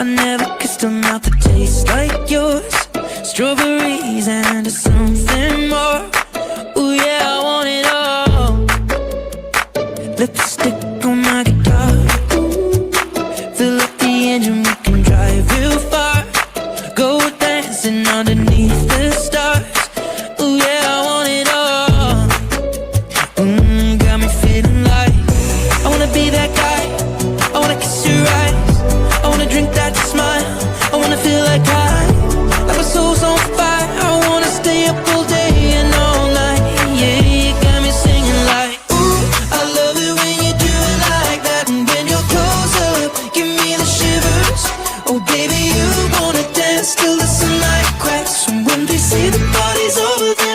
never kissed a mouth that tastes like yours. Strawberries and something more. Ooh yeah, I want it all. Lipstick on my guitar. Fill up the engine, we can drive real far. Go dancing underneath the stars. Ooh yeah, I want it all. Got me feeling like I wanna be that guy. I wanna kiss your eyes. I wanna drink that smile. I wanna feel like like my soul's on fire. I wanna stay up all day and all night. Yeah, you got me singing like, ooh, I love it when you do it like that. And when you're close up, give me the shivers. Oh baby, you wanna dance till the sunlight cracks. And when they say the party's over, then